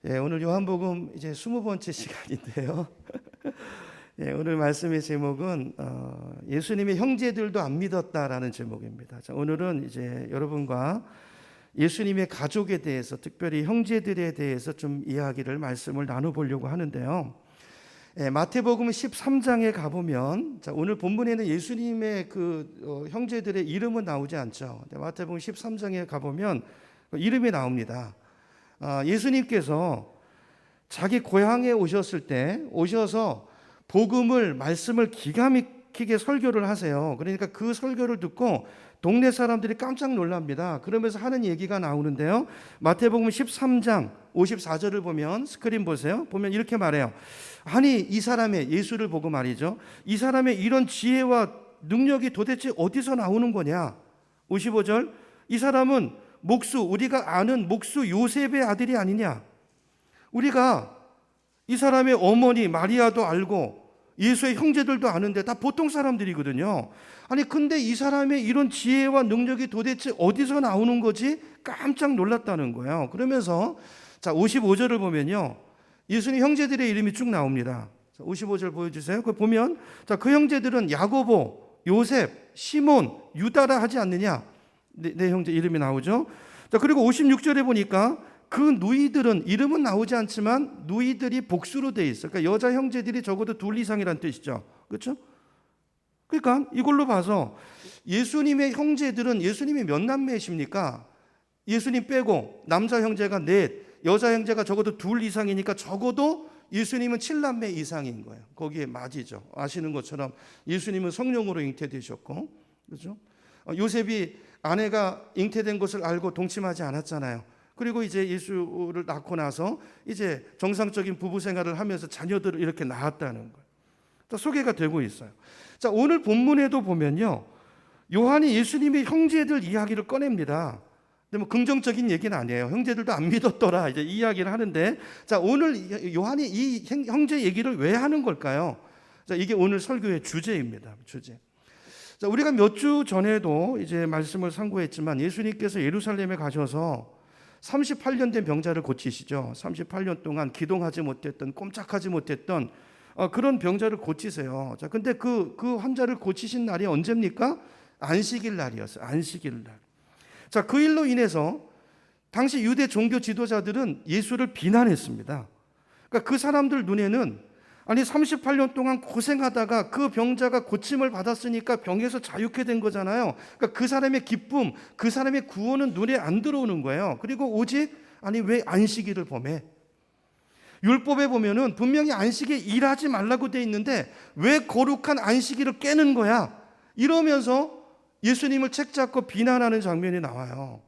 오늘 요한복음 이제 20번째 시간인데요. 오늘 말씀의 제목은 예수님의 형제들도 안 믿었다라는 제목입니다. 자, 오늘은 이제 여러분과 예수님의 가족에 대해서, 특별히 형제들에 대해서 좀 말씀을 나눠보려고 하는데요. 마태복음 13장에 가보면, 자, 오늘 본문에는 예수님의 형제들의 이름은 나오지 않죠. 마태복음 13장에 가보면 이름이 나옵니다. 예수님께서 자기 고향에 오셔서 말씀을 기가 막히게 설교를 하세요. 그러니까 그 설교를 듣고 동네 사람들이 깜짝 놀랍니다. 그러면서 하는 얘기가 나오는데요. 마태복음 13장 54절을 보면, 스크린 보세요. 보면 이렇게 말해요. 아니, 이 사람의, 예수를 보고 말이죠, 이 사람의 이런 지혜와 능력이 도대체 어디서 나오는 거냐. 55절, 이 사람은 우리가 아는 목수 요셉의 아들이 아니냐. 우리가 이 사람의 어머니 마리아도 알고 예수의 형제들도 아는데 다 보통 사람들이거든요. 아니, 근데 이 사람의 이런 지혜와 능력이 도대체 어디서 나오는 거지? 깜짝 놀랐다는 거예요. 그러면서 자, 55절을 보면요, 예수님 형제들의 이름이 쭉 나옵니다. 자, 55절 보여주세요. 그 보면, 자, 그 형제들은 야고보, 요셉, 시몬, 유다라 하지 않느냐. 네 형제 이름이 나오죠. 자, 그리고 56절에 보니까 그 누이들은, 이름은 나오지 않지만 누이들이 복수로 돼 있어요. 그러니까 여자 형제들이 적어도 둘 이상이란 뜻이죠. 그렇죠? 그러니까 이걸로 봐서 예수님의 형제들은, 예수님이 몇 남매십니까? 예수님 빼고 남자 형제가 넷, 여자 형제가 적어도 둘 이상이니까 적어도 예수님은 7남매 이상인 거예요. 거기에 맞이죠. 아시는 것처럼 예수님은 성령으로 잉태되셨고, 그렇죠? 요셉이 아내가 잉태된 것을 알고 동침하지 않았잖아요. 그리고 이제 예수를 낳고 나서 이제 정상적인 부부 생활을 하면서 자녀들을 이렇게 낳았다는 거예요. 소개가 되고 있어요. 자, 오늘 본문에도 보면요, 요한이 예수님의 형제들 이야기를 꺼냅니다. 근데 뭐 긍정적인 얘기는 아니에요. 형제들도 안 믿었더라, 이제 이 이야기를 하는데, 자, 오늘 요한이 이 형제 얘기를 왜 하는 걸까요? 자, 이게 오늘 설교의 주제입니다. 주제. 자, 우리가 몇 주 전에도 이제 말씀을 상고했지만 예수님께서 예루살렘에 가셔서 38년 된 병자를 고치시죠. 38년 동안 기동하지 못했던, 꼼짝하지 못했던 그런 병자를 고치세요. 자, 근데 그 환자를 고치신 날이 언제입니까? 안식일 날이었어요. 안식일 날. 자, 그 일로 인해서 당시 유대 종교 지도자들은 예수를 비난했습니다. 그러니까 그 사람들 눈에는, 아니 38년 동안 고생하다가 그 병자가 고침을 받았으니까 병에서 자유케 된 거잖아요. 그러니까 그 사람의 기쁨, 그 사람의 구원은 눈에 안 들어오는 거예요. 그리고 오직, 아니 왜 안식일을 범해? 율법에 보면은 분명히 안식에 일하지 말라고 돼 있는데 왜 거룩한 안식일을 깨는 거야? 이러면서 예수님을 책잡고 비난하는 장면이 나와요.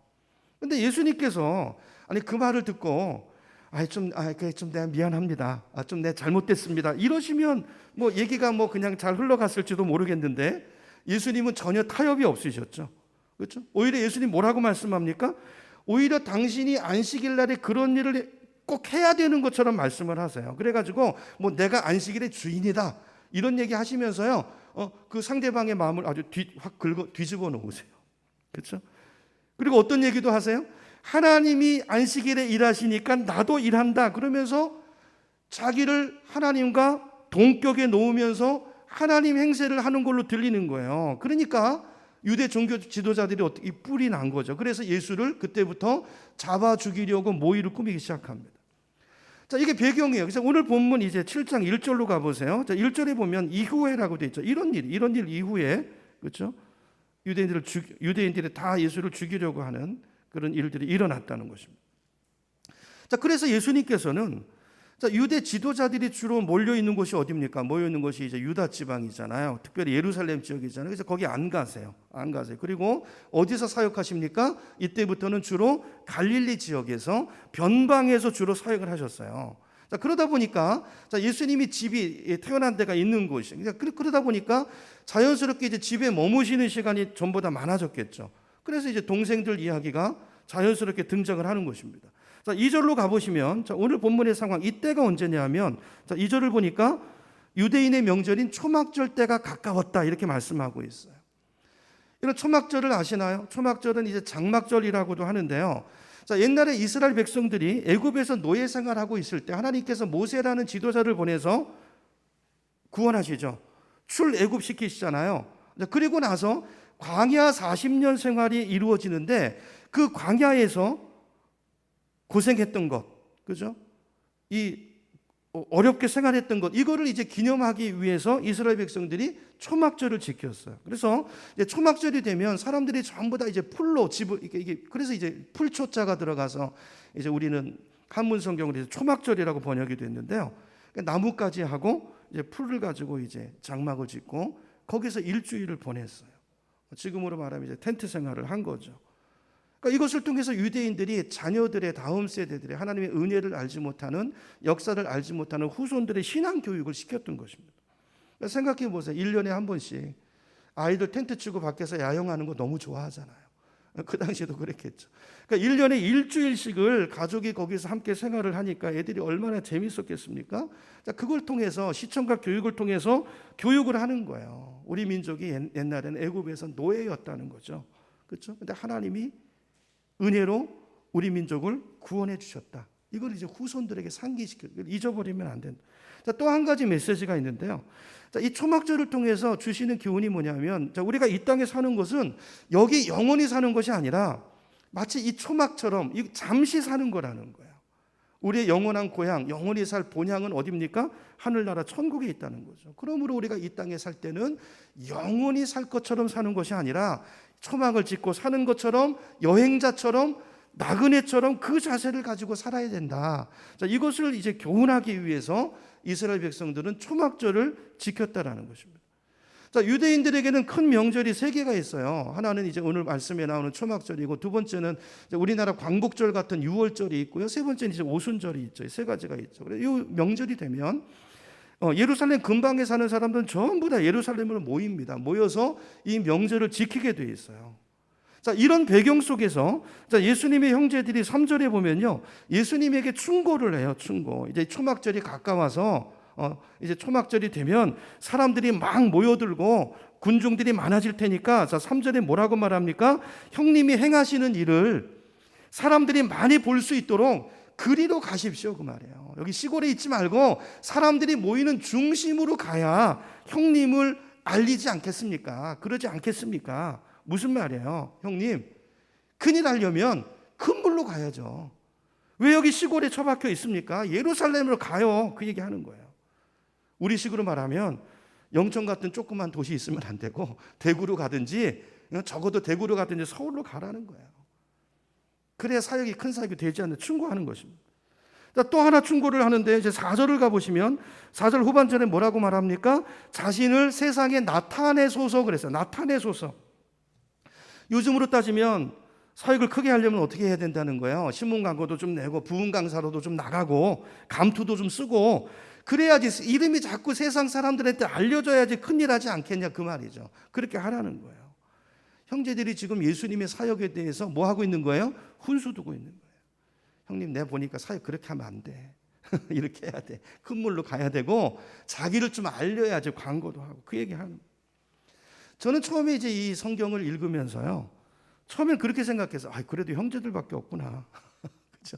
근데 예수님께서, 아니 그 말을 듣고 좀 내가 미안합니다. 좀 내가 잘못됐습니다. 이러시면 뭐 얘기가 뭐 그냥 잘 흘러갔을지도 모르겠는데 예수님은 전혀 타협이 없으셨죠. 그렇죠? 오히려 예수님 뭐라고 말씀합니까? 오히려 당신이 안식일 날에 그런 일을 꼭 해야 되는 것처럼 말씀을 하세요. 그래가지고 뭐 내가 안식일의 주인이다, 이런 얘기 하시면서요, 그 상대방의 마음을 아주 확 뒤집어 놓으세요. 그렇죠? 그리고 어떤 얘기도 하세요? 하나님이 안식일에 일하시니까 나도 일한다, 그러면서 자기를 하나님과 동격에 놓으면서 하나님 행세를 하는 걸로 들리는 거예요. 그러니까 유대 종교 지도자들이 어떻게 뿔이 난 거죠. 그래서 예수를 그때부터 잡아 죽이려고 모의를 꾸미기 시작합니다. 자, 이게 배경이에요. 그래서 오늘 본문 이제 7장 1절로 가보세요. 자, 1절에 보면 이후에라고 되어 있죠. 이런 일 이후에, 그렇죠? 유대인들이 다 예수를 죽이려고 하는 그런 일들이 일어났다는 것입니다. 자, 그래서 예수님께서는, 자, 유대 지도자들이 주로 몰려 있는 곳이 어디입니까? 모여 있는 곳이 이제 유다 지방이잖아요. 특별히 예루살렘 지역이잖아요. 그래서 거기 안 가세요. 그리고 어디서 사역하십니까? 이때부터는 주로 갈릴리 지역에서, 변방에서 주로 사역을 하셨어요. 자, 그러다 보니까, 자, 예수님이 집이 태어난 데가 있는 곳이, 그러다 보니까 자연스럽게 이제 집에 머무시는 시간이 전보다 많아졌겠죠. 그래서 이제 동생들 이야기가 자연스럽게 등장을 하는 것입니다. 자, 2절로 가보시면, 자, 오늘 본문의 상황, 이때가 언제냐면, 자, 2절을 보니까 유대인의 명절인 초막절 때가 가까웠다, 이렇게 말씀하고 있어요. 이런 초막절을 아시나요? 초막절은 이제 장막절이라고도 하는데요. 자, 옛날에 이스라엘 백성들이 애굽에서 노예 생활하고 있을 때 하나님께서 모세라는 지도자를 보내서 구원하시죠. 출애굽시키시잖아요. 그리고 나서 광야 40년 생활이 이루어지는데 그 광야에서 고생했던 것, 그죠? 이 어렵게 생활했던 것, 이거를 이제 기념하기 위해서 이스라엘 백성들이 초막절을 지켰어요. 그래서 이제 초막절이 되면 사람들이 전부 다 이제 풀로 집을 이게 그래서 이제 풀초자가 들어가서 이제 우리는 한문 성경으로 초막절이라고 번역이 됐는데요. 그러니까 나무까지 하고 이제 풀을 가지고 이제 장막을 짓고 거기서 일주일을 보냈어요. 지금으로 말하면 이제 텐트 생활을 한 거죠. 그러니까 이것을 통해서 유대인들이 자녀들의 다음 세대들의 하나님의 은혜를 알지 못하는, 역사를 알지 못하는 후손들의 신앙 교육을 시켰던 것입니다. 그러니까 생각해 보세요. 1년에 한 번씩 아이들 텐트 치고 밖에서 야영하는 거 너무 좋아하잖아요. 그 당시에도 그랬겠죠. 그러니까 1년에 일주일씩을 가족이 거기서 함께 생활을 하니까 애들이 얼마나 재밌었겠습니까? 자, 그걸 통해서 시청각 교육을 통해서 교육을 하는 거예요. 우리 민족이 옛날에는 애굽에서 노예였다는 거죠. 그렇죠? 근데 하나님이 은혜로 우리 민족을 구원해 주셨다. 이걸 이제 후손들에게 상기시켜, 잊어버리면 안 된다. 자, 또 한 가지 메시지가 있는데요. 자, 이 초막절을 통해서 주시는 교훈이 뭐냐면, 자, 우리가 이 땅에 사는 것은 여기 영원히 사는 것이 아니라 마치 이 초막처럼 잠시 사는 거라는 거예요. 우리의 영원한 고향, 영원히 살 본향은 어디입니까? 하늘나라 천국에 있다는 거죠. 그러므로 우리가 이 땅에 살 때는 영원히 살 것처럼 사는 것이 아니라 초막을 짓고 사는 것처럼, 여행자처럼, 나그네처럼 그 자세를 가지고 살아야 된다. 자, 이것을 이제 교훈하기 위해서 이스라엘 백성들은 초막절을 지켰다라는 것입니다. 자, 유대인들에게는 큰 명절이 세 개가 있어요. 하나는 이제 오늘 말씀에 나오는 초막절이고, 두 번째는 우리나라 광복절 같은 유월절이 있고요. 세 번째는 이제 오순절이 있죠. 세 가지가 있죠. 그래서 이 명절이 되면 예루살렘 근방에 사는 사람들은 전부 다 예루살렘으로 모입니다. 모여서 이 명절을 지키게 돼 있어요. 자, 이런 배경 속에서 자, 예수님의 형제들이 3절에 보면요, 예수님에게 충고를 해요. 충고. 이제 초막절이 가까워서 이제 초막절이 되면 사람들이 막 모여들고 군중들이 많아질 테니까, 자, 3절에 뭐라고 말합니까? 형님이 행하시는 일을 사람들이 많이 볼 수 있도록 그리로 가십시오, 그 말이에요. 여기 시골에 있지 말고 사람들이 모이는 중심으로 가야 형님을 알리지 않겠습니까? 그러지 않겠습니까? 무슨 말이에요? 형님, 큰일 하려면 큰 물로 가야죠. 왜 여기 시골에 처박혀 있습니까? 예루살렘으로 가요. 그 얘기하는 거예요. 우리식으로 말하면 영천 같은 조그만 도시 있으면 안 되고 대구로 가든지, 적어도 대구로 가든지 서울로 가라는 거예요. 그래야 사역이 큰 사역이 되지 않는, 충고하는 것입니다. 또 하나 충고를 하는데, 이제 4절을 가보시면 4절 후반절에 뭐라고 말합니까? 자신을 세상에 나타내소서 그랬어요. 나타내소서. 요즘으로 따지면 사역을 크게 하려면 어떻게 해야 된다는 거예요? 신문 광고도 좀 내고 부흥 강사로도 좀 나가고 감투도 좀 쓰고 그래야지, 이름이 자꾸 세상 사람들한테 알려져야지 큰일 하지 않겠냐, 그 말이죠. 그렇게 하라는 거예요. 형제들이 지금 예수님의 사역에 대해서 뭐 하고 있는 거예요? 훈수 두고 있는 거예요. 형님, 내 보니까 사역 그렇게 하면 안 돼. 이렇게 해야 돼. 큰 물로 가야 되고 자기를 좀 알려야지, 광고도 하고. 그 얘기하는 거예요. 저는 처음에 이제 이 성경을 읽으면서요, 처음엔 그렇게 생각해서, 그래도 형제들밖에 없구나. 그렇죠?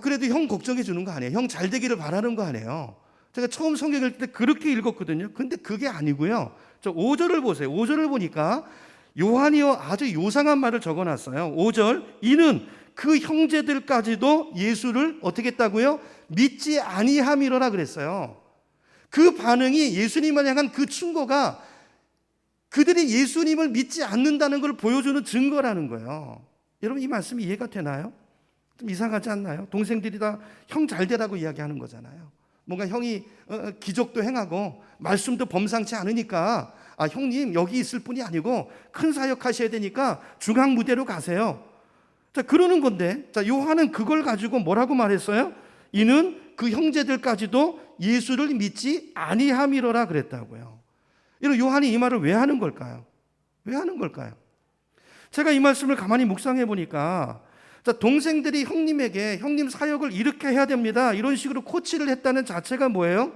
그래도 형 걱정해 주는 거 아니에요? 형 잘 되기를 바라는 거 아니에요? 제가 처음 성경 읽을 때 그렇게 읽었거든요. 근데 그게 아니고요. 저 5절을 보세요. 5절을 보니까 요한이요, 아주 요상한 말을 적어놨어요. 5절, 이는 그 형제들까지도 예수를 어떻게 했다고요? 믿지 아니함이로라 그랬어요. 그 반응이, 예수님을 향한 그 충고가 그들이 예수님을 믿지 않는다는 걸 보여주는 증거라는 거예요. 여러분, 이 말씀이 이해가 되나요? 좀 이상하지 않나요? 동생들이 다 형 잘 되라고 이야기하는 거잖아요. 뭔가 형이 기적도 행하고 말씀도 범상치 않으니까, 형님 여기 있을 뿐이 아니고 큰 사역하셔야 되니까 중앙 무대로 가세요. 자, 그러는 건데, 자, 요한은 그걸 가지고 뭐라고 말했어요? 이는 그 형제들까지도 예수를 믿지 아니함이로라 그랬다고요. 이런 요한이 이 말을 왜 하는 걸까요? 왜 하는 걸까요? 제가 이 말씀을 가만히 묵상해 보니까, 자, 동생들이 형님에게 형님 사역을 이렇게 해야 됩니다, 이런 식으로 코치를 했다는 자체가 뭐예요?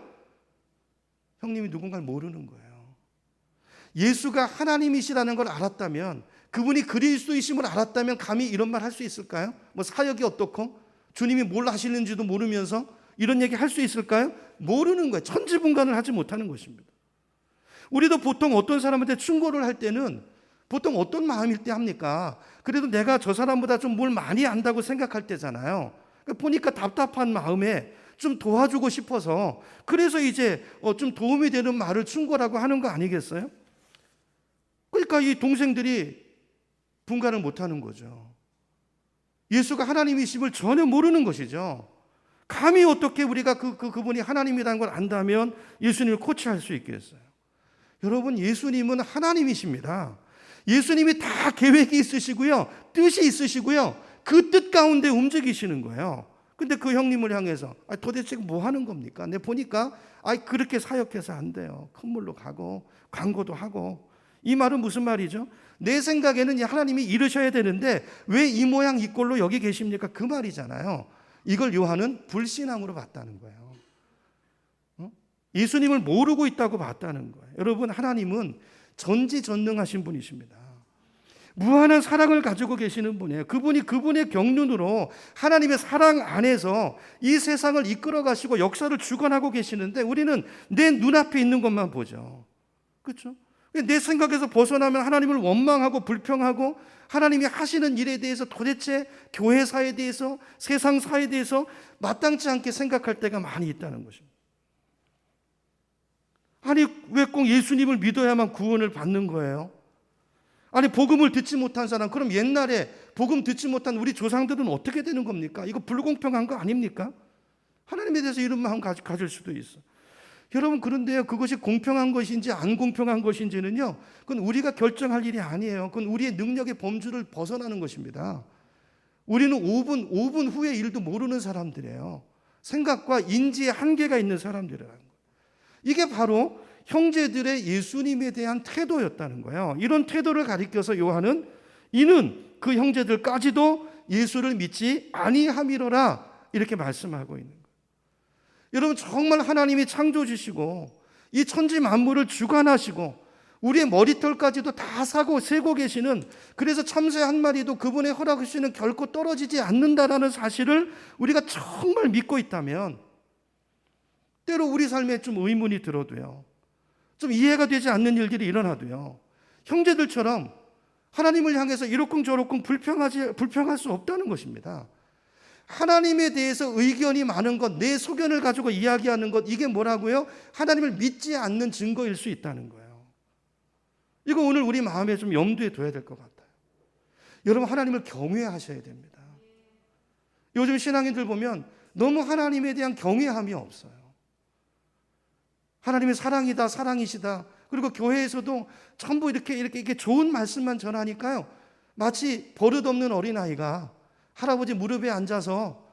형님이 누군가를 모르는 거예요. 예수가 하나님이시라는 걸 알았다면 그분이 그리스도이심을 알았다면 감히 이런 말 할 수 있을까요? 뭐 사역이 어떻고 주님이 뭘 하시는지도 모르면서 이런 얘기 할 수 있을까요? 모르는 거예요. 천지분간을 하지 못하는 것입니다. 우리도 보통 어떤 사람한테 충고를 할 때는 보통 어떤 마음일 때 합니까? 그래도 내가 저 사람보다 좀 뭘 많이 안다고 생각할 때잖아요. 보니까 답답한 마음에 좀 도와주고 싶어서 그래서 이제 좀 도움이 되는 말을 충고라고 하는 거 아니겠어요? 그러니까 이 동생들이 분간을 못하는 거죠. 예수가 하나님이심을 전혀 모르는 것이죠. 감히 어떻게 우리가 그분이 하나님이라는 걸 안다면 예수님을 코치할 수 있겠어요? 여러분, 예수님은 하나님이십니다. 예수님이 다 계획이 있으시고요, 뜻이 있으시고요, 그 뜻 가운데 움직이시는 거예요. 근데 그 형님을 향해서 도대체 뭐 하는 겁니까? 내가 보니까 그렇게 사역해서 안 돼요. 큰 물로 가고 광고도 하고. 이 말은 무슨 말이죠? 내 생각에는 하나님이 이르셔야 되는데 왜 이 모양 이 꼴로 여기 계십니까? 그 말이잖아요. 이걸 요한은 불신앙으로 봤다는 거예요. 예수님을 모르고 있다고 봤다는 거예요. 여러분, 하나님은 전지전능하신 분이십니다. 무한한 사랑을 가지고 계시는 분이에요. 그분이 그분의 경륜으로 하나님의 사랑 안에서 이 세상을 이끌어 가시고 역사를 주관하고 계시는데 우리는 내 눈앞에 있는 것만 보죠. 그렇죠? 내 생각에서 벗어나면 하나님을 원망하고 불평하고 하나님이 하시는 일에 대해서 도대체 교회사에 대해서 세상사에 대해서 마땅치 않게 생각할 때가 많이 있다는 것입니다. 아니, 왜 꼭 예수님을 믿어야만 구원을 받는 거예요? 아니, 복음을 듣지 못한 사람, 그럼 옛날에 복음 듣지 못한 우리 조상들은 어떻게 되는 겁니까? 이거 불공평한 거 아닙니까? 하나님에 대해서 이런 마음 가질 수도 있어. 여러분, 그런데요, 그것이 공평한 것인지 안 공평한 것인지는요, 그건 우리가 결정할 일이 아니에요. 그건 우리의 능력의 범주를 벗어나는 것입니다. 우리는 5분 후의 일도 모르는 사람들이에요. 생각과 인지의 한계가 있는 사람들이라는 거예요. 이게 바로 형제들의 예수님에 대한 태도였다는 거예요. 이런 태도를 가리켜서 요한은 이는 그 형제들까지도 예수를 믿지 아니함이로라 이렇게 말씀하고 있는 거예요. 여러분, 정말 하나님이 창조주시고 이 천지 만물을 주관하시고 우리의 머리털까지도 다 세고 계시는, 그래서 참새 한 마리도 그분의 허락 없이는 결코 떨어지지 않는다라는 사실을 우리가 정말 믿고 있다면 때로 우리 삶에 좀 의문이 들어도요, 좀 이해가 되지 않는 일들이 일어나도요, 형제들처럼 하나님을 향해서 이러쿵저러쿵 불평할 수 없다는 것입니다. 하나님에 대해서 의견이 많은 것, 내 소견을 가지고 이야기하는 것, 이게 뭐라고요? 하나님을 믿지 않는 증거일 수 있다는 거예요. 이거 오늘 우리 마음에 좀 염두에 둬야 될 것 같아요. 여러분, 하나님을 경외하셔야 됩니다. 요즘 신앙인들 보면 너무 하나님에 대한 경외함이 없어요. 하나님의 사랑이다, 사랑이시다. 그리고 교회에서도 전부 이렇게 좋은 말씀만 전하니까요, 마치 버릇없는 어린아이가 할아버지 무릎에 앉아서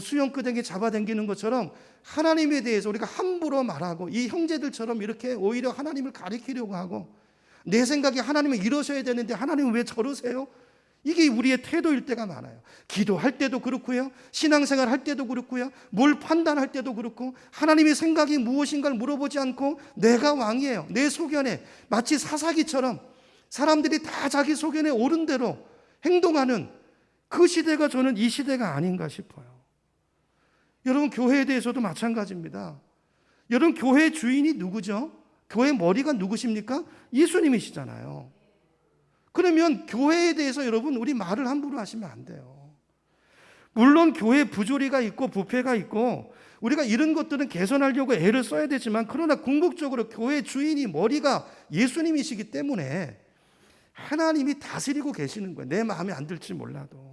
수영끄댕이 잡아당기는 것처럼 하나님에 대해서 우리가 함부로 말하고 이 형제들처럼 이렇게 오히려 하나님을 가리키려고 하고, 내 생각에 하나님은 이러셔야 되는데 하나님은 왜 저러세요? 이게 우리의 태도일 때가 많아요. 기도할 때도 그렇고요, 신앙생활 할 때도 그렇고요, 뭘 판단할 때도 그렇고, 하나님의 생각이 무엇인가를 물어보지 않고 내가 왕이에요, 내 소견에, 마치 사사기처럼 사람들이 다 자기 소견에 옳은 대로 행동하는 그 시대가 저는 이 시대가 아닌가 싶어요. 여러분, 교회에 대해서도 마찬가지입니다. 여러분, 교회 주인이 누구죠? 교회 머리가 누구십니까? 예수님이시잖아요. 그러면 교회에 대해서 여러분, 우리 말을 함부로 하시면 안 돼요. 물론 교회 부조리가 있고 부패가 있고 우리가 이런 것들은 개선하려고 애를 써야 되지만, 그러나 궁극적으로 교회 주인이 머리가 예수님이시기 때문에 하나님이 다스리고 계시는 거예요. 내 마음에 안 들지 몰라도.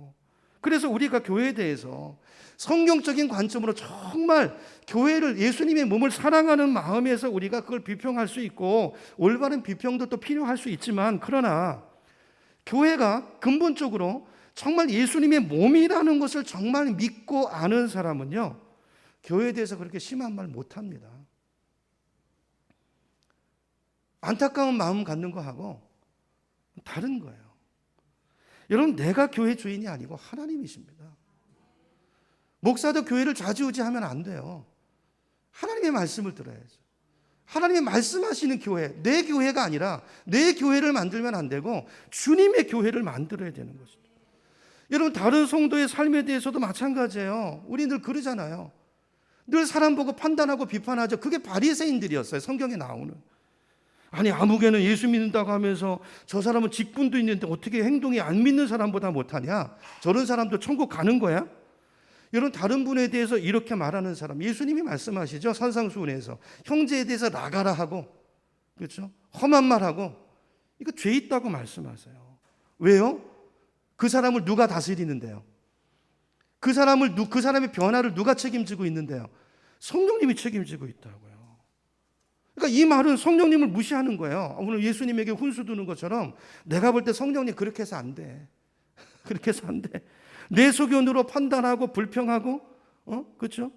그래서 우리가 교회에 대해서 성경적인 관점으로 정말 교회를, 예수님의 몸을 사랑하는 마음에서 우리가 그걸 비평할 수 있고 올바른 비평도 또 필요할 수 있지만, 그러나 교회가 근본적으로 정말 예수님의 몸이라는 것을 정말 믿고 아는 사람은요, 교회에 대해서 그렇게 심한 말 못합니다. 안타까운 마음 갖는 거하고 다른 거예요. 여러분, 내가 교회 주인이 아니고 하나님이십니다. 목사도 교회를 좌지우지하면 안 돼요. 하나님의 말씀을 들어야죠. 하나님이 말씀하시는 교회, 내 교회가 아니라 내 교회를 만들면 안 되고 주님의 교회를 만들어야 되는 것입니다. 여러분, 다른 성도의 삶에 대해서도 마찬가지예요. 우리 늘 그러잖아요. 늘 사람 보고 판단하고 비판하죠. 그게 바리새인들이었어요. 성경에 나오는. 아니, 아무개는 예수 믿는다고 하면서 저 사람은 직분도 있는데 어떻게 행동이 안 믿는 사람보다 못하냐? 저런 사람도 천국 가는 거야? 여러분, 다른 분에 대해서 이렇게 말하는 사람, 예수님이 말씀하시죠. 산상수훈에서 형제에 대해서 나가라 하고, 그렇죠? 험한 말하고, 이거 죄 있다고 말씀하세요. 왜요? 그 사람을 누가 다스리는데요? 그 사람의 변화를 누가 책임지고 있는데요? 성령님이 책임지고 있다고요. 그러니까 이 말은 성령님을 무시하는 거예요. 오늘 예수님에게 훈수 두는 것처럼 내가 볼 때 성령님 그렇게 해서 안 돼. 그렇게 해서 안 돼. 내 소견으로 판단하고 불평하고, 그렇죠?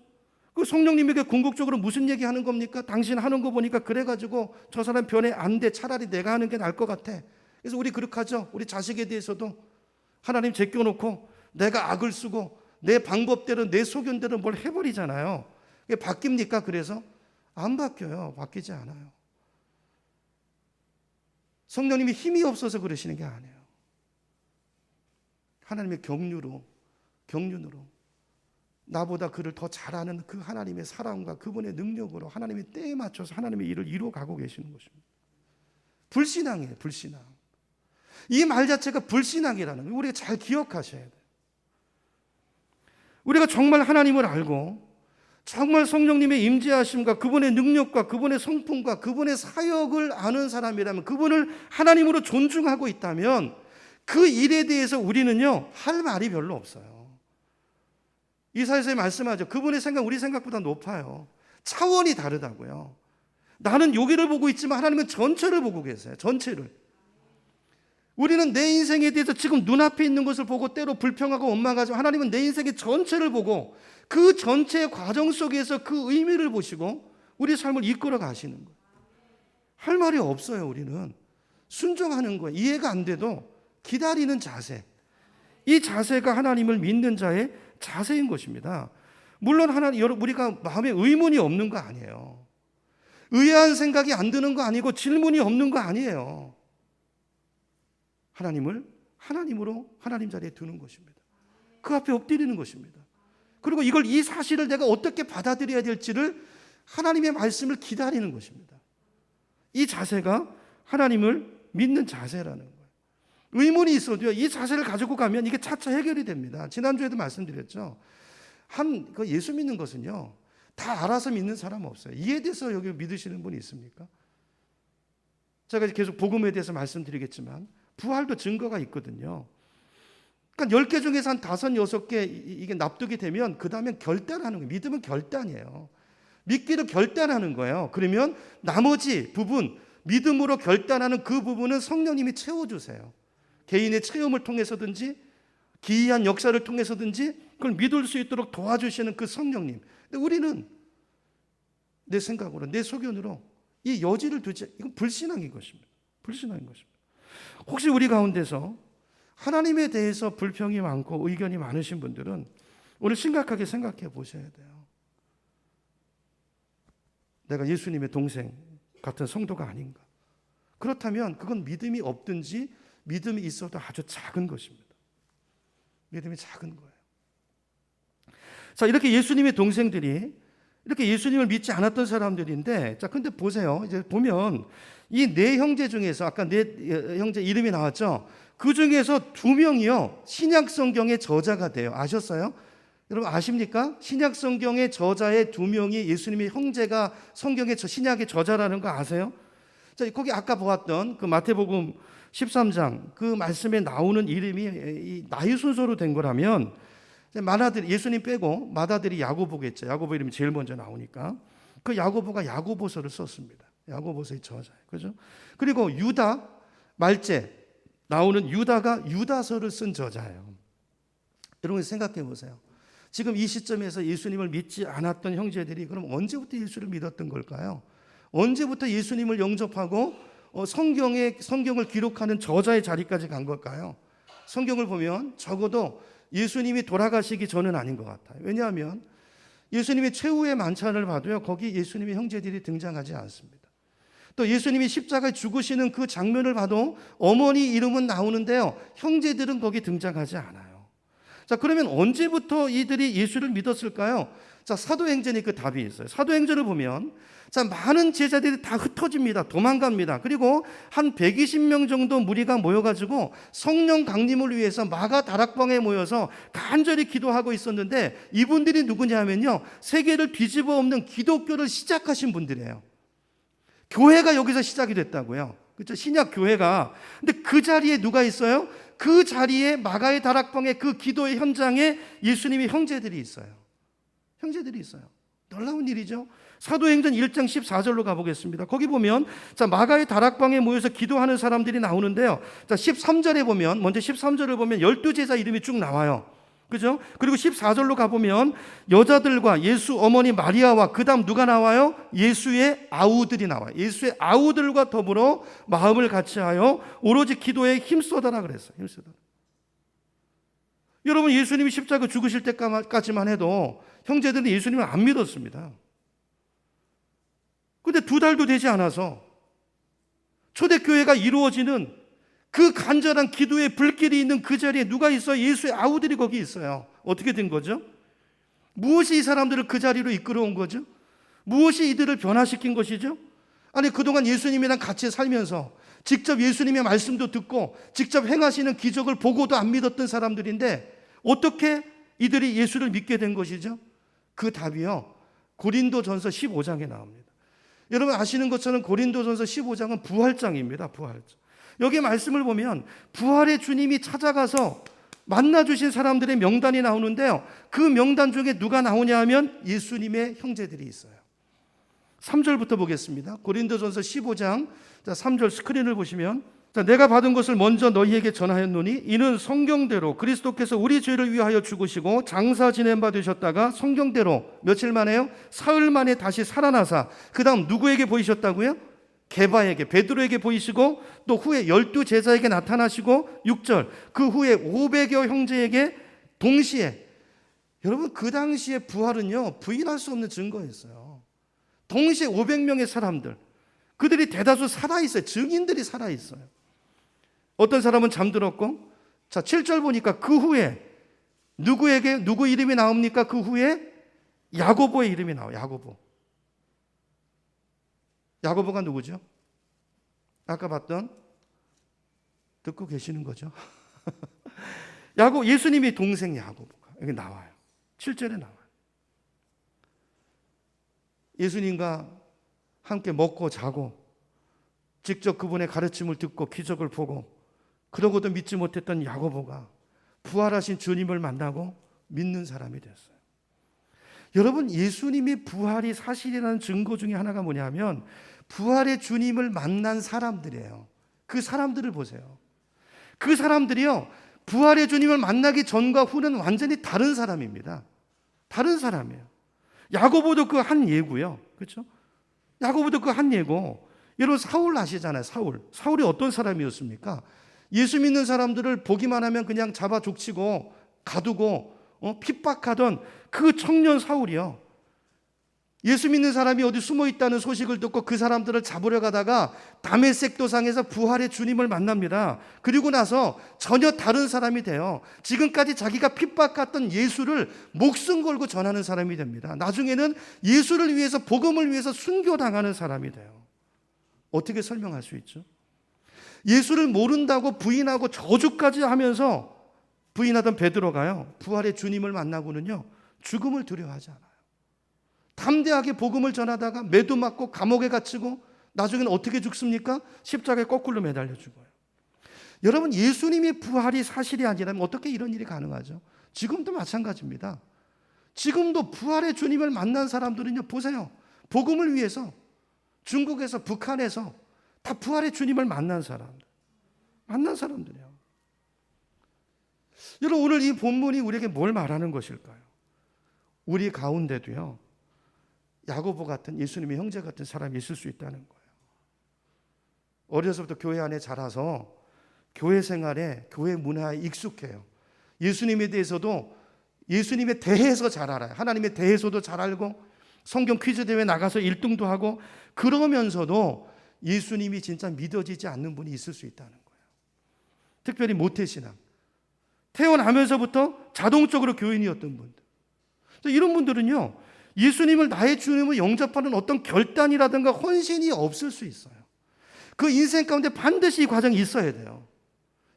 그 성령님에게 궁극적으로 무슨 얘기하는 겁니까? 당신 하는 거 보니까 그래가지고 저 사람 변해 안 돼. 차라리 내가 하는 게 나을 것 같아. 그래서 우리 그렇게 하죠. 우리 자식에 대해서도 하나님 제껴놓고 내가 악을 쓰고 내 방법대로 내 소견대로 뭘 해버리잖아요. 이게 바뀝니까? 그래서 안 바뀌어요. 바뀌지 않아요. 성령님이 힘이 없어서 그러시는 게 아니에요. 하나님의 경륜으로 나보다 그를 더 잘하는 그 하나님의 사랑과 그분의 능력으로 하나님의 때에 맞춰서 하나님의 일을 이루어가고 계시는 것입니다. 불신앙이에요. 불신앙. 이 말 자체가 불신앙이라는 걸 우리가 잘 기억하셔야 돼요. 우리가 정말 하나님을 알고 정말 성령님의 임재하심과 그분의 능력과 그분의 성품과 그분의 사역을 아는 사람이라면, 그분을 하나님으로 존중하고 있다면 그 일에 대해서 우리는요 할 말이 별로 없어요. 이사야서에 말씀하죠. 그분의 생각 우리 생각보다 높아요. 차원이 다르다고요. 나는 여기를 보고 있지만 하나님은 전체를 보고 계세요. 전체를. 우리는 내 인생에 대해서 지금 눈앞에 있는 것을 보고 때로 불평하고 원망하지만 하나님은 내 인생의 전체를 보고 그 전체의 과정 속에서 그 의미를 보시고 우리 삶을 이끌어 가시는 거예요. 할 말이 없어요. 우리는 순종하는 거예요. 이해가 안 돼도 기다리는 자세, 이 자세가 하나님을 믿는 자의 자세인 것입니다. 물론 우리가 마음에 의문이 없는 거 아니에요. 의아한 생각이 안 드는 거 아니고 질문이 없는 거 아니에요. 하나님을 하나님으로 하나님 자리에 두는 것입니다. 그 앞에 엎드리는 것입니다. 그리고 이 사실을 내가 어떻게 받아들여야 될지를 하나님의 말씀을 기다리는 것입니다. 이 자세가 하나님을 믿는 자세라는 거예요. 의문이 있어도요, 이 자세를 가지고 가면 이게 차차 해결이 됩니다. 지난주에도 말씀드렸죠. 예수 믿는 것은요, 다 알아서 믿는 사람 없어요. 이에 대해서 여기 믿으시는 분이 있습니까? 제가 계속 복음에 대해서 말씀드리겠지만 부활도 증거가 있거든요. 그러니까 10개 중에서 한 5, 6개 이게 납득이 되면 그 다음엔 결단하는 거예요. 믿음은 결단이에요. 믿기를 결단하는 거예요. 그러면 나머지 부분, 믿음으로 결단하는 그 부분은 성령님이 채워주세요. 개인의 체험을 통해서든지 기이한 역사를 통해서든지 그걸 믿을 수 있도록 도와주시는 그 성령님. 근데 우리는 내 생각으로, 내 소견으로 이 여지를 두지, 이건 불신앙인 것입니다. 불신앙인 것입니다. 혹시 우리 가운데서 하나님에 대해서 불평이 많고 의견이 많으신 분들은 오늘 심각하게 생각해 보셔야 돼요. 내가 예수님의 동생 같은 성도가 아닌가? 그렇다면 그건 믿음이 없든지 믿음이 있어도 아주 작은 것입니다. 믿음이 작은 거예요. 자, 이렇게 예수님의 동생들이 이렇게 예수님을 믿지 않았던 사람들인데, 자, 근데 보세요. 이제 보면 이 네 형제 중에서 아까 네 형제 이름이 나왔죠. 그 중에서 2명이요 신약 성경의 저자가 돼요. 아셨어요? 여러분 아십니까? 신약 성경의 저자의 2명이 예수님의 형제가 성경의 신약의 저자라는 거 아세요? 자, 거기 아까 보았던 그 마태복음 13장 그 말씀에 나오는 이름이 이 나이 순서로 된 거라면 맏아들 예수님 빼고 맏아들이 야고보겠죠. 야고보 이름이 제일 먼저 나오니까 그 야고보가 야고보서를 썼습니다. 야고보서의 저자예요. 그죠? 그리고 유다 말째 나오는 유다가 유다서를 쓴 저자예요. 여러분 생각해 보세요. 지금 이 시점에서 예수님을 믿지 않았던 형제들이 그럼 언제부터 예수를 믿었던 걸까요? 언제부터 예수님을 영접하고 성경을 기록하는 저자의 자리까지 간 걸까요? 성경을 보면 적어도 예수님이 돌아가시기 전은 아닌 것 같아요. 왜냐하면 예수님의 최후의 만찬을 봐도요, 거기 예수님의 형제들이 등장하지 않습니다. 또 예수님이 십자가에 죽으시는 그 장면을 봐도 어머니 이름은 나오는데요, 형제들은 거기 등장하지 않아요. 자, 그러면 언제부터 이들이 예수를 믿었을까요? 자, 사도행전에 그 답이 있어요. 사도행전을 보면 자, 많은 제자들이 다 흩어집니다. 도망갑니다. 그리고 한 120명 정도 무리가 모여가지고 성령 강림을 위해서 마가 다락방에 모여서 간절히 기도하고 있었는데, 이분들이 누구냐 하면요, 세계를 뒤집어 엎는 기독교를 시작하신 분들이에요. 교회가 여기서 시작이 됐다고요. 그렇죠? 신약 교회가. 근데 그 자리에 누가 있어요? 그 자리에 마가의 다락방의 그 기도의 현장에 예수님의 형제들이 있어요. 형제들이 있어요. 놀라운 일이죠. 사도행전 1장 14절로 가보겠습니다. 거기 보면 자, 마가의 다락방에 모여서 기도하는 사람들이 나오는데요. 자, 13절에 보면, 먼저 13절을 보면 12제자 이름이 쭉 나와요. 그죠? 그리고 14절로 가보면 여자들과 예수 어머니 마리아와 그 다음 누가 나와요? 예수의 아우들이 나와요. 예수의 아우들과 더불어 마음을 같이하여 오로지 기도에 힘써다라 그랬어요. 힘써다라. 여러분, 예수님이 십자가 죽으실 때까지만 해도 형제들은 예수님을 안 믿었습니다. 근데 2달도 되지 않아서 초대교회가 이루어지는 그 간절한 기도의 불길이 있는 그 자리에 누가 있어요? 예수의 아우들이 거기 있어요. 어떻게 된 거죠? 무엇이 이 사람들을 그 자리로 이끌어온 거죠? 무엇이 이들을 변화시킨 것이죠? 아니, 그동안 예수님이랑 같이 살면서 직접 예수님의 말씀도 듣고 직접 행하시는 기적을 보고도 안 믿었던 사람들인데 어떻게 이들이 예수를 믿게 된 것이죠? 그 답이요, 고린도전서 15장에 나옵니다. 여러분 아시는 것처럼 고린도전서 15장은 부활장입니다. 부활장. 여기 말씀을 보면 부활의 주님이 찾아가서 만나주신 사람들의 명단이 나오는데요, 그 명단 중에 누가 나오냐 하면 예수님의 형제들이 있어요. 3절부터 보겠습니다. 고린도전서 15장 3절 스크린을 보시면, 내가 받은 것을 먼저 너희에게 전하였노니 이는 성경대로 그리스도께서 우리 죄를 위하여 죽으시고 장사 지낸 바 되셨다가 성경대로 며칠 만에요? 사흘 만에 다시 살아나사 그 다음 누구에게 보이셨다고요? 게바에게, 베드로에게 보이시고 또 후에 12제자에게 나타나시고 6절 그 후에 500여 형제에게 동시에. 여러분, 그 당시에 부활은요, 부인할 수 없는 증거였어요. 동시에 500명의 사람들, 그들이 대다수 살아있어요. 증인들이 살아있어요. 어떤 사람은 잠들었고, 자 7절 보니까 그 후에 누구에게, 누구 이름이 나옵니까? 그 후에 야고보의 이름이 나와요. 야고보가 누구죠? 아까 봤던, 듣고 계시는 거죠? 예수님의 동생 야고보가 여기 나와요. 7절에 나와요. 예수님과 함께 먹고 자고 직접 그분의 가르침을 듣고 기적을 보고 그러고도 믿지 못했던 야고보가 부활하신 주님을 만나고 믿는 사람이 됐어요. 여러분, 예수님의 부활이 사실이라는 증거 중에 하나가 뭐냐면 부활의 주님을 만난 사람들이에요. 그 사람들을 보세요. 그 사람들이요, 부활의 주님을 만나기 전과 후는 완전히 다른 사람입니다. 다른 사람이에요. 야고보도 그 한 예고요. 그렇죠? 야고보도 그 한 예고. 여러분, 사울 아시잖아요. 사울이 어떤 사람이었습니까? 예수 믿는 사람들을 보기만 하면 그냥 잡아 족치고 가두고 핍박하던 그 청년 사울이요, 예수 믿는 사람이 어디 숨어 있다는 소식을 듣고 그 사람들을 잡으려 가다가 다메섹 도상에서 부활의 주님을 만납니다. 그리고 나서 전혀 다른 사람이 돼요. 지금까지 자기가 핍박했던 예수를 목숨 걸고 전하는 사람이 됩니다. 나중에는 예수를 위해서, 복음을 위해서 순교당하는 사람이 돼요. 어떻게 설명할 수 있죠? 예수를 모른다고 부인하고 저주까지 하면서 부인하던 베드로가요, 부활의 주님을 만나고는요, 죽음을 두려워하지 않아요. 담대하게 복음을 전하다가 매도 맞고 감옥에 갇히고 나중에는 어떻게 죽습니까? 십자가에 거꾸로 매달려 죽어요. 여러분, 예수님의 부활이 사실이 아니라면 어떻게 이런 일이 가능하죠? 지금도 마찬가지입니다. 지금도 부활의 주님을 만난 사람들은요, 보세요, 복음을 위해서 중국에서, 북한에서 다 부활의 주님을 만난 사람들이에요. 여러분, 오늘 이 본문이 우리에게 뭘 말하는 것일까요? 우리 가운데도요, 야고보 같은, 예수님의 형제 같은 사람이 있을 수 있다는 거예요. 어려서부터 교회 안에 자라서 교회 생활에, 교회 문화에 익숙해요. 예수님에 대해서도, 예수님에 대해서 잘 알아요. 하나님에 대해서도 잘 알고 성경 퀴즈 대회 나가서 1등도 하고, 그러면서도 예수님이 진짜 믿어지지 않는 분이 있을 수 있다는 거예요. 특별히 모태신앙. 태어나면서부터 자동적으로 교인이었던 분들. 이런 분들은요, 예수님을 나의 주님으로 영접하는 어떤 결단이라든가 헌신이 없을 수 있어요. 그 인생 가운데 반드시 이 과정이 있어야 돼요.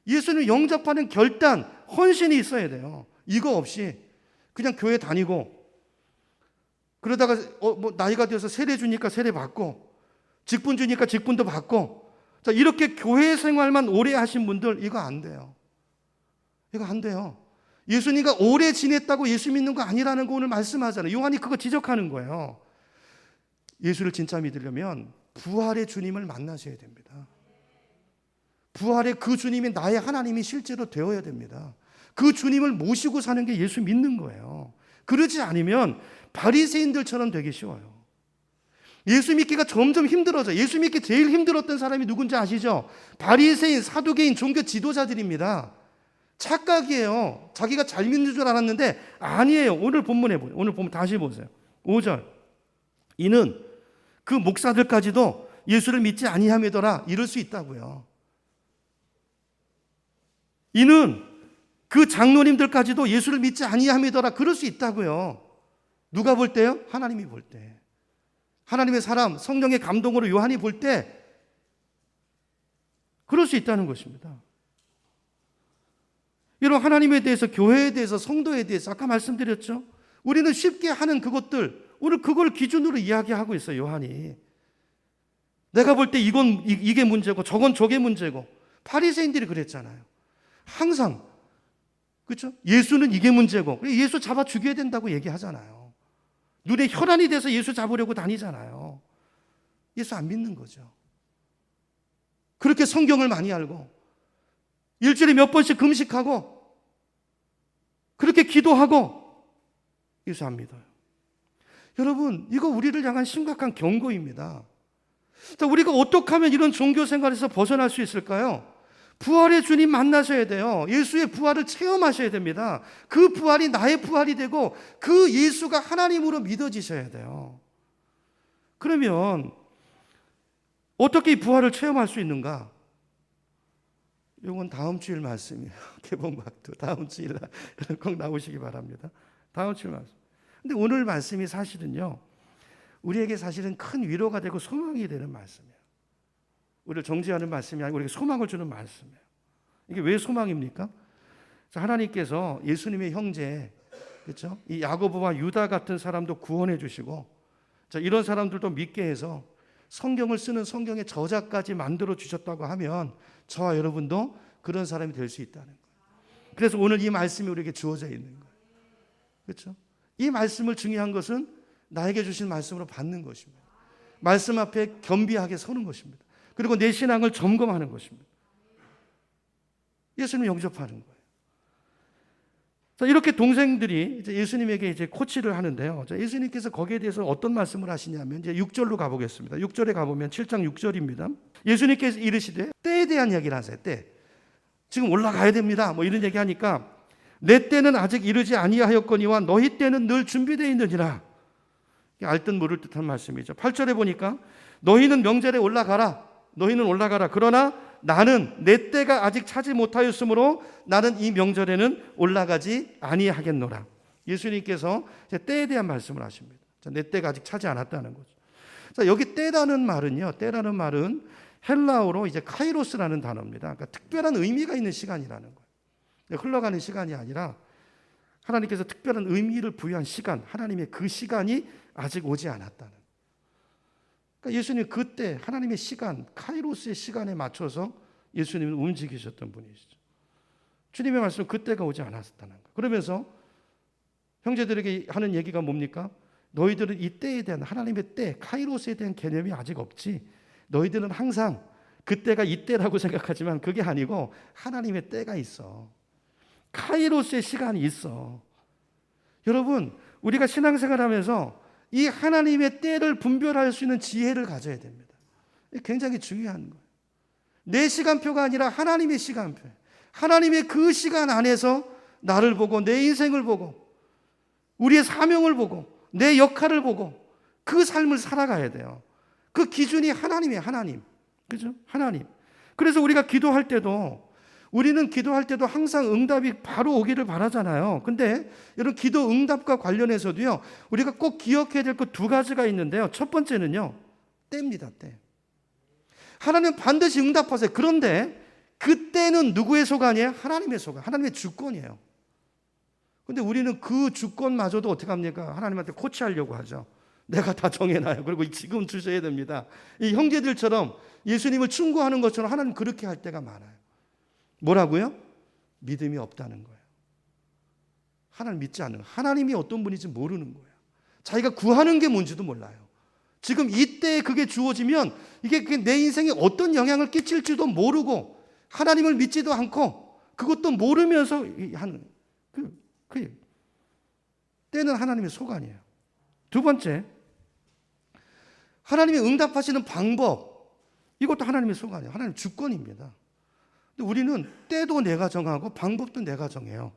예수님을 영접하는 결단, 헌신이 있어야 돼요. 이거 없이 그냥 교회 다니고 그러다가 나이가 들어서 세례 주니까 세례 받고 직분 주니까 직분도 받고 자, 이렇게 교회 생활만 오래 하신 분들 이거 안 돼요. 이거 안 돼요. 예수님과 오래 지냈다고 예수 믿는 거 아니라는 거 오늘 말씀하잖아요. 요한이 그거 지적하는 거예요. 예수를 진짜 믿으려면 부활의 주님을 만나셔야 됩니다. 부활의 그 주님이 나의 하나님이 실제로 되어야 됩니다. 그 주님을 모시고 사는 게 예수 믿는 거예요. 그러지 않으면 바리새인들처럼 되기 쉬워요. 예수 믿기가 점점 힘들어져. 예수 믿기 제일 힘들었던 사람이 누군지 아시죠? 바리새인, 사두개인, 종교 지도자들입니다. 착각이에요. 자기가 잘 믿는 줄 알았는데 아니에요. 오늘 본문에 보세요. 오늘 본문 다시 보세요. 5절. 이는 그 목사들까지도 예수를 믿지 아니함이더라. 이럴 수 있다고요. 이는 그 장로님들까지도 예수를 믿지 아니함이더라. 그럴 수 있다고요. 누가 볼 때요? 하나님이 볼 때. 하나님의 사람, 성령의 감동으로 요한이 볼 때 그럴 수 있다는 것입니다. 여러분, 하나님에 대해서, 교회에 대해서, 성도에 대해서 아까 말씀드렸죠? 우리는 쉽게 하는 그것들, 오늘 그걸 기준으로 이야기하고 있어요, 요한이. 내가 볼 때 이게 문제고 저건 저게 문제고. 바리새인들이 그랬잖아요. 항상, 그렇죠? 예수는 이게 문제고 예수 잡아 죽여야 된다고 얘기하잖아요. 눈에 혈안이 돼서 예수 잡으려고 다니잖아요. 예수 안 믿는 거죠. 그렇게 성경을 많이 알고 일주일에 몇 번씩 금식하고 그렇게 기도하고 예수 안 믿어요. 여러분, 이거 우리를 향한 심각한 경고입니다. 자, 우리가 어떻게 하면 이런 종교 생활에서 벗어날 수 있을까요? 부활의 주님 만나셔야 돼요. 예수의 부활을 체험하셔야 됩니다. 그 부활이 나의 부활이 되고 그 예수가 하나님으로 믿어지셔야 돼요. 그러면 어떻게 이 부활을 체험할 수 있는가? 이건 다음 주일 말씀이에요. 개봉박도 다음 주일 꼭 나오시기 바랍니다. 다음 주일 말씀. 근데 오늘 말씀이 사실은요, 우리에게 사실은 큰 위로가 되고 소망이 되는 말씀이에요. 우리를 정죄하는 말씀이 아니고 우리에게 소망을 주는 말씀이에요. 이게 왜 소망입니까? 하나님께서 예수님의 형제, 그렇죠? 이 야고보와 유다 같은 사람도 구원해 주시고, 자, 이런 사람들도 믿게 해서 성경을 쓰는 성경의 저자까지 만들어 주셨다고 하면 저와 여러분도 그런 사람이 될 수 있다는 거예요. 그래서 오늘 이 말씀이 우리에게 주어져 있는 거예요. 그렇죠? 이 말씀을 중요한 것은 나에게 주신 말씀으로 받는 것입니다. 말씀 앞에 겸비하게 서는 것입니다. 그리고 내 신앙을 점검하는 것입니다. 예수님을 영접하는 거예요. 자, 이렇게 동생들이 이제 예수님에게 이제 코치를 하는데요. 자, 예수님께서 거기에 대해서 어떤 말씀을 하시냐면 이제 6절로 가보겠습니다. 6절에 가보면 7장 6절입니다. 예수님께서 이르시되 때에 대한 이야기를 하세요. 때. 지금 올라가야 됩니다. 뭐 이런 얘기하니까 내 때는 아직 이르지 아니하였거니와 너희 때는 늘 준비되어 있느니라. 알듯 모를 듯한 말씀이죠. 8절에 보니까 너희는 명절에 올라가라. 너희는 올라가라. 그러나 나는 내 때가 아직 차지 못하였으므로 나는 이 명절에는 올라가지 아니하겠노라. 예수님께서 때에 대한 말씀을 하십니다. 내 때가 아직 차지 않았다는 거죠. 자, 여기 때라는 말은요. 때라는 말은 헬라어로 이제 카이로스라는 단어입니다. 그러니까 특별한 의미가 있는 시간이라는 거예요. 흘러가는 시간이 아니라 하나님께서 특별한 의미를 부여한 시간, 하나님의 그 시간이 아직 오지 않았다는. 그러니까 예수님 그때 하나님의 시간, 카이로스의 시간에 맞춰서 예수님은 움직이셨던 분이시죠. 주님의 말씀은 그때가 오지 않았다는 거. 그러면서 형제들에게 하는 얘기가 뭡니까? 너희들은 이 때에 대한 하나님의 때, 카이로스에 대한 개념이 아직 없지. 너희들은 항상 그때가 이때라고 생각하지만 그게 아니고 하나님의 때가 있어. 카이로스의 시간이 있어. 여러분, 우리가 신앙생활하면서 이 하나님의 때를 분별할 수 있는 지혜를 가져야 됩니다. 굉장히 중요한 거예요. 내 시간표가 아니라 하나님의 시간표. 하나님의 그 시간 안에서 나를 보고 내 인생을 보고 우리의 사명을 보고 내 역할을 보고 그 삶을 살아가야 돼요. 그 기준이 하나님이에요. 하나님. 그죠? 하나님. 그래서 우리가 기도할 때도 우리는 기도할 때도 항상 응답이 바로 오기를 바라잖아요. 근데 이런 기도 응답과 관련해서도요, 우리가 꼭 기억해야 될 것 두 가지가 있는데요. 첫 번째는요, 때입니다, 때. 하나님은 반드시 응답하세요. 그런데 그 때는 누구의 소관이에요? 하나님의 소관, 하나님의 주권이에요. 근데 우리는 그 주권마저도 어떻게 합니까? 하나님한테 코치하려고 하죠. 내가 다 정해놔요. 그리고 지금 주셔야 됩니다. 이 형제들처럼 예수님을 충고하는 것처럼 하나님 그렇게 할 때가 많아요. 뭐라고요? 믿음이 없다는 거예요. 하나님 믿지 않는 거예요. 하나님이 어떤 분인지 모르는 거예요. 자기가 구하는 게 뭔지도 몰라요. 지금 이때에 그게 주어지면 이게 내 인생에 어떤 영향을 끼칠지도 모르고 하나님을 믿지도 않고 그것도 모르면서 하는 그 때는 하나님의 소관이에요. 두 번째, 하나님이 응답하시는 방법, 이것도 하나님의 소관이에요. 하나님 주권입니다. 근데 우리는 때도 내가 정하고 방법도 내가 정해요.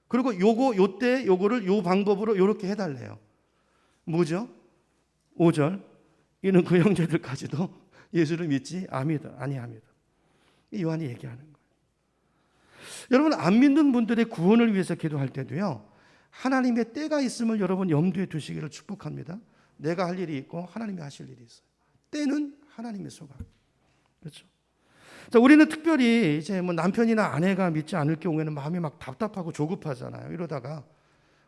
그리고 요때 요거를 요 방법으로 요렇게 해달래요. 뭐죠? 5절. 이는 그 형제들까지도 예수를 믿지 아니합니다. 요한이 얘기하는 거예요. 여러분, 안 믿는 분들의 구원을 위해서 기도할 때도요, 하나님의 때가 있음을 여러분 염두에 두시기를 축복합니다. 내가 할 일이 있고 하나님이 하실 일이 있어요. 때는 하나님의 소관. 그렇죠? 자, 우리는 특별히 이제 뭐 남편이나 아내가 믿지 않을 경우에는 마음이 막 답답하고 조급하잖아요. 이러다가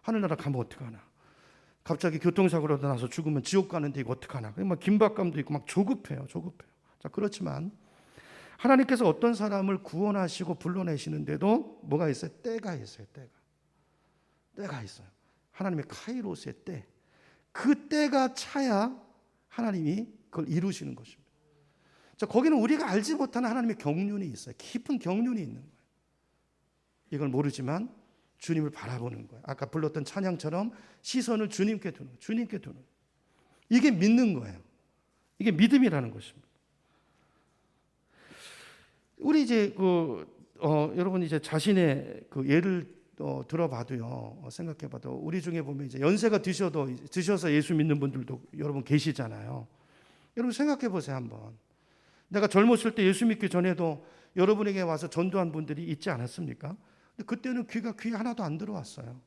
하늘나라 가면 어떡하나. 갑자기 교통사고로 나서 죽으면 지옥 가는데 이거 어떡하나. 막 긴박감도 있고 막 조급해요. 자, 그렇지만 하나님께서 어떤 사람을 구원하시고 불러내시는데도 뭐가 있어요? 때가 있어요. 때가 있어요. 하나님의 카이로스의 때. 그 때가 차야 하나님이 그걸 이루시는 것입니다. 자, 거기는 우리가 알지 못하는 하나님의 경륜이 있어요. 깊은 경륜이 있는 거예요. 이걸 모르지만 주님을 바라보는 거예요. 아까 불렀던 찬양처럼 시선을 주님께 두는 거예요. 이게 믿는 거예요. 이게 믿음이라는 것입니다. 우리 이제 여러분 이제 자신의 그 예를 들어봐도요, 생각해봐도 우리 중에 보면 이제 연세가 드셔서 예수 믿는 분들도 여러분 계시잖아요. 여러분 생각해 보세요 한번. 내가 젊었을 때 예수 믿기 전에도 여러분에게 와서 전도한 분들이 있지 않았습니까? 근데 그때는 귀에 하나도 안 들어왔어요.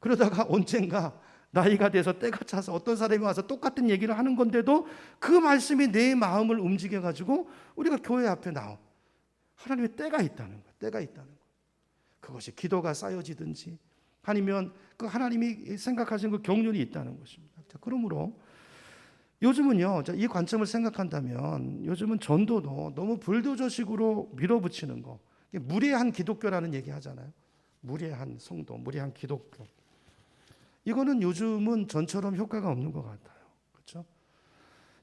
그러다가 언젠가 나이가 돼서 때가 차서 어떤 사람이 와서 똑같은 얘기를 하는 건데도 그 말씀이 내 마음을 움직여가지고 우리가 교회 앞에 나오. 하나님의 때가 있다는 거예요. 그것이 기도가 쌓여지든지 아니면 그 하나님이 생각하신 그 경륜이 있다는 것입니다. 자, 그러므로 요즘은요, 이 관점을 생각한다면 요즘은 전도도 너무 불도저식으로 밀어붙이는 거, 무례한 기독교라는 얘기 하잖아요. 무례한 성도, 무례한 기독교. 이거는 요즘은 전처럼 효과가 없는 것 같아요. 그렇죠?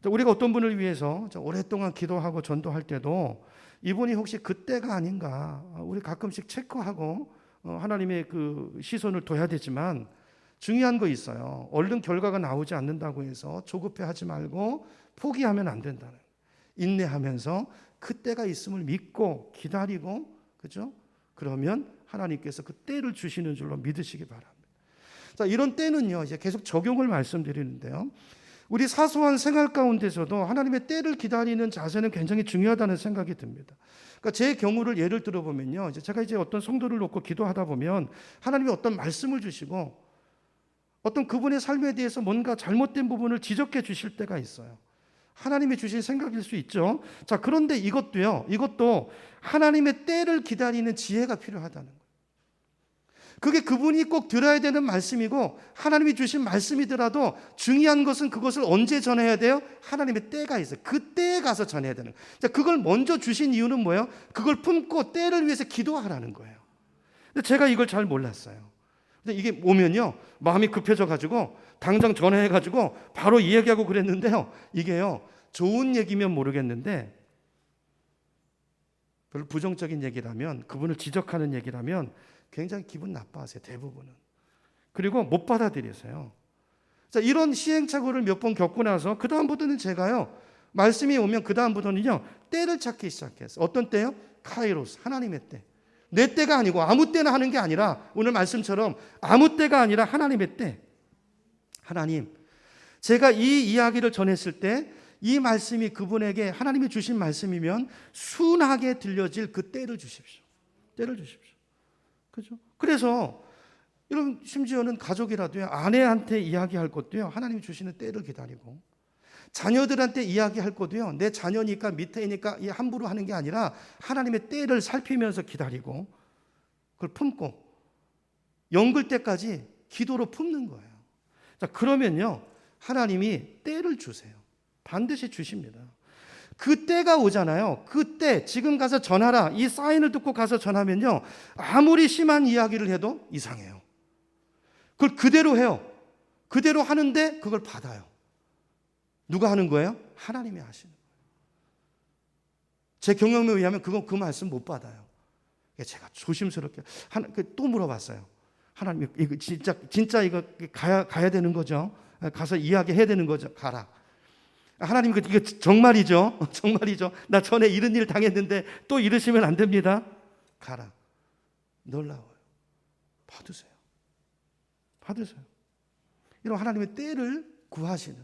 우리가 어떤 분을 위해서 오랫동안 기도하고 전도할 때도 이분이 혹시 그때가 아닌가 우리 가끔씩 체크하고 하나님의 그 시선을 둬야 되지만 중요한 거 있어요. 얼른 결과가 나오지 않는다고 해서 조급해하지 말고 포기하면 안 된다는. 인내하면서 그때가 있음을 믿고 기다리고, 그죠? 그러면 하나님께서 그 때를 주시는 줄로 믿으시기 바랍니다. 자, 이런 때는요, 이제 계속 적용을 말씀드리는데요. 우리 사소한 생활 가운데서도 하나님의 때를 기다리는 자세는 굉장히 중요하다는 생각이 듭니다. 그러니까 제 경우를 예를 들어보면요, 제가 이제 어떤 성도를 놓고 기도하다 보면 하나님이 어떤 말씀을 주시고 어떤 그분의 삶에 대해서 뭔가 잘못된 부분을 지적해 주실 때가 있어요. 하나님이 주신 생각일 수 있죠. 자, 그런데 이것도 하나님의 때를 기다리는 지혜가 필요하다는 거예요. 그게 그분이 꼭 들어야 되는 말씀이고 하나님이 주신 말씀이더라도 중요한 것은 그것을 언제 전해야 돼요? 하나님의 때가 있어요. 그 때에 가서 전해야 되는 거예요. 자, 그걸 먼저 주신 이유는 뭐예요? 그걸 품고 때를 위해서 기도하라는 거예요. 근데 제가 이걸 잘 몰랐어요. 근데 이게 오면요, 마음이 급해져가지고 당장 전화해가지고 바로 이야기하고 그랬는데요, 이게요, 좋은 얘기면 모르겠는데 별로 부정적인 얘기라면, 그분을 지적하는 얘기라면 굉장히 기분 나빠하세요, 대부분은. 그리고 못 받아들이세요. 자, 이런 시행착오를 몇 번 겪고 나서 그 다음부터는 제가요, 말씀이 오면 그 다음부터는요, 때를 찾기 시작했어요. 어떤 때요? 카이로스, 하나님의 때. 내 때가 아니고 아무 때나 하는 게 아니라, 오늘 말씀처럼 아무 때가 아니라 하나님의 때. 하나님, 제가 이 이야기를 전했을 때 이 말씀이 그분에게 하나님이 주신 말씀이면 순하게 들려질 그 때를 주십시오. 때를 주십시오. 그죠? 그래서 여러분 심지어는 가족이라도요, 아내한테 이야기할 것도요, 하나님이 주시는 때를 기다리고, 자녀들한테 이야기할 것도요, 내 자녀니까 밑에니까 함부로 하는 게 아니라 하나님의 때를 살피면서 기다리고 그걸 품고 영글 때까지 기도로 품는 거예요. 자, 그러면요, 하나님이 때를 주세요. 반드시 주십니다. 그 때가 오잖아요. 그 때 지금 가서 전하라, 이 사인을 듣고 가서 전하면요, 아무리 심한 이야기를 해도 이상해요. 그걸 그대로 해요. 그대로 하는데 그걸 받아요. 누가 하는 거예요? 하나님이 하시는 거예요. 제 경험에 의하면 그 말씀 못 받아요. 제가 조심스럽게 또 물어봤어요. 하나님, 이거 진짜 이거 가야 되는 거죠? 가서 이야기해야 되는 거죠? 가라. 하나님, 이거 정말이죠? 정말이죠? 나 전에 이런 일 당했는데 또 이러시면 안 됩니다. 가라. 놀라워요. 받으세요. 받으세요. 이런 하나님의 때를 구하시는,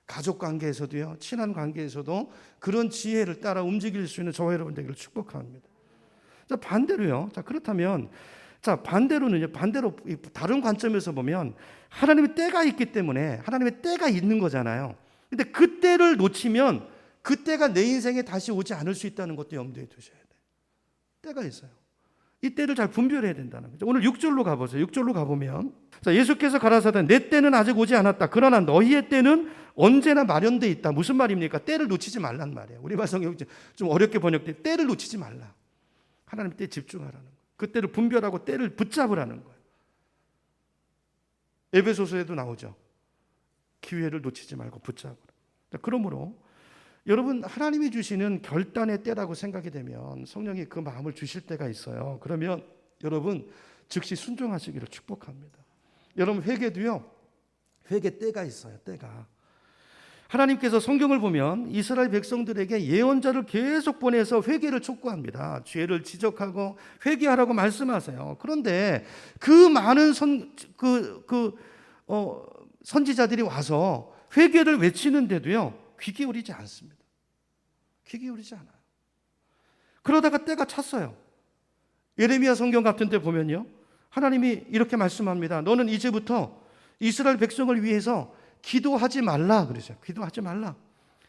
가족 관계에서도요, 친한 관계에서도 그런 지혜를 따라 움직일 수 있는 저와 여러분 되기를 축복합니다. 자, 반대로요. 자, 그렇다면, 자, 반대로 다른 관점에서 보면 하나님의 때가 있기 때문에 하나님의 때가 있는 거잖아요. 근데 그 때를 놓치면 그 때가 내 인생에 다시 오지 않을 수 있다는 것도 염두에 두셔야 돼요. 때가 있어요. 이 때를 잘 분별해야 된다는 거죠. 오늘 6절로 가보세요. 6절로 가보면, 자, 예수께서 가라사대 내 때는 아직 오지 않았다. 그러나 너희의 때는 언제나 마련돼 있다. 무슨 말입니까? 때를 놓치지 말란 말이에요. 우리말 성경 좀 어렵게 번역돼. 때를 놓치지 말라. 하나님 때에 집중하라는 거예요. 그 때를 분별하고 때를 붙잡으라는 거예요. 에베소서에도 나오죠. 기회를 놓치지 말고 붙잡으라. 그러므로 여러분, 하나님이 주시는 결단의 때라고 생각이 되면 성령이 그 마음을 주실 때가 있어요. 그러면 여러분 즉시 순종하시기를 축복합니다. 여러분, 회개도요, 회개 때가 있어요. 때가. 하나님께서 성경을 보면 이스라엘 백성들에게 예언자를 계속 보내서 회개를 촉구합니다. 죄를 지적하고 회개하라고 말씀하세요. 그런데 그 많은 선지자들이 와서 회개를 외치는데도요, 귀 기울이지 않습니다. 귀 기울이지 않아요. 그러다가 때가 찼어요. 예레미야 성경 같은 데 보면요, 하나님이 이렇게 말씀합니다. 너는 이제부터 이스라엘 백성을 위해서 기도하지 말라 그러죠. 기도하지 말라.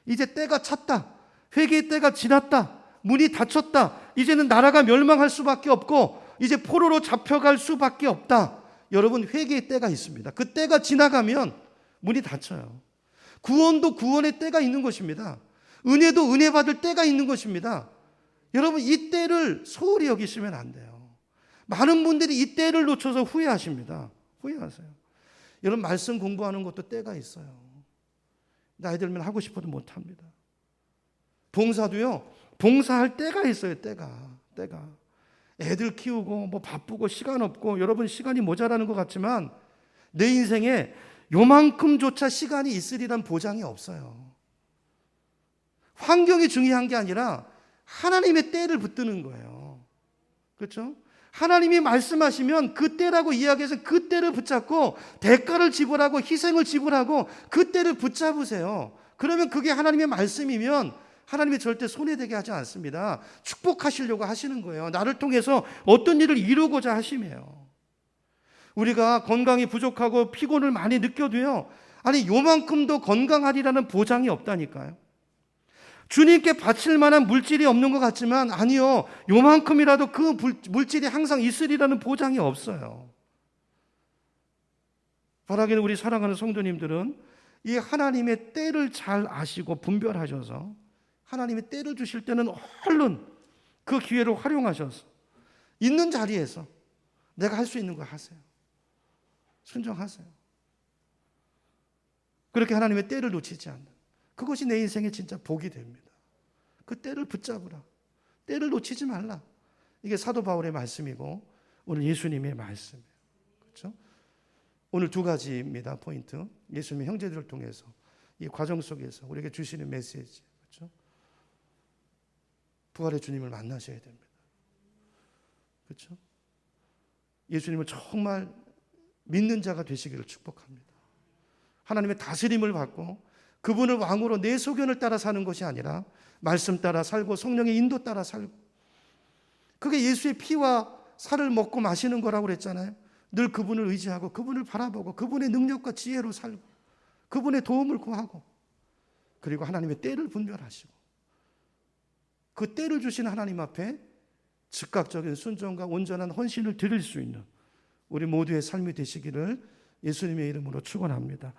이제 때가 찼다. 회개의 때가 지났다. 문이 닫혔다. 이제는 나라가 멸망할 수밖에 없고 이제 포로로 잡혀갈 수밖에 없다. 여러분, 회개의 때가 있습니다. 그 때가 지나가면 문이 닫혀요. 구원도 구원의 때가 있는 것입니다. 은혜도 은혜 받을 때가 있는 것입니다. 여러분, 이 때를 소홀히 여기시면 안 돼요. 많은 분들이 이 때를 놓쳐서 후회하십니다. 후회하세요. 여러분, 말씀 공부하는 것도 때가 있어요. 나이 들면 하고 싶어도 못합니다. 봉사도요, 봉사할 때가 있어요. 때가. 애들 키우고 뭐 바쁘고 시간 없고, 여러분 시간이 모자라는 것 같지만 내 인생에 요만큼조차 시간이 있으리란 보장이 없어요. 환경이 중요한 게 아니라 하나님의 때를 붙드는 거예요. 그렇죠? 하나님이 말씀하시면 그 때라고 이야기해서 그 때를 붙잡고 대가를 지불하고 희생을 지불하고 그 때를 붙잡으세요. 그러면 그게 하나님의 말씀이면 하나님이 절대 손해되게 하지 않습니다. 축복하시려고 하시는 거예요. 나를 통해서 어떤 일을 이루고자 하시며요. 우리가 건강이 부족하고 피곤을 많이 느껴도요, 아니 요만큼도 건강하리라는 보장이 없다니까요. 주님께 바칠 만한 물질이 없는 것 같지만 아니요, 요만큼이라도 그 물질이 항상 있으리라는 보장이 없어요. 바라기는 우리 사랑하는 성도님들은 이 하나님의 때를 잘 아시고 분별하셔서 하나님의 때를 주실 때는 얼른 그 기회를 활용하셔서 있는 자리에서 내가 할 수 있는 거 하세요. 순종하세요. 그렇게 하나님의 때를 놓치지 않는, 그것이 내 인생에 진짜 복이 됩니다. 그 때를 붙잡으라. 때를 놓치지 말라. 이게 사도 바울의 말씀이고 오늘 예수님의 말씀이에요. 그렇죠? 오늘 두 가지입니다. 포인트. 예수님의 형제들을 통해서 이 과정 속에서 우리에게 주시는 메시지. 그렇죠? 부활의 주님을 만나셔야 됩니다. 그렇죠? 예수님을 정말 믿는 자가 되시기를 축복합니다. 하나님의 다스림을 받고 그분을 왕으로 내 소견을 따라 사는 것이 아니라 말씀 따라 살고 성령의 인도 따라 살고, 그게 예수의 피와 살을 먹고 마시는 거라고 그랬잖아요. 늘 그분을 의지하고 그분을 바라보고 그분의 능력과 지혜로 살고 그분의 도움을 구하고, 그리고 하나님의 때를 분별하시고 그 때를 주신 하나님 앞에 즉각적인 순종과 온전한 헌신을 드릴 수 있는 우리 모두의 삶이 되시기를 예수님의 이름으로 축원합니다.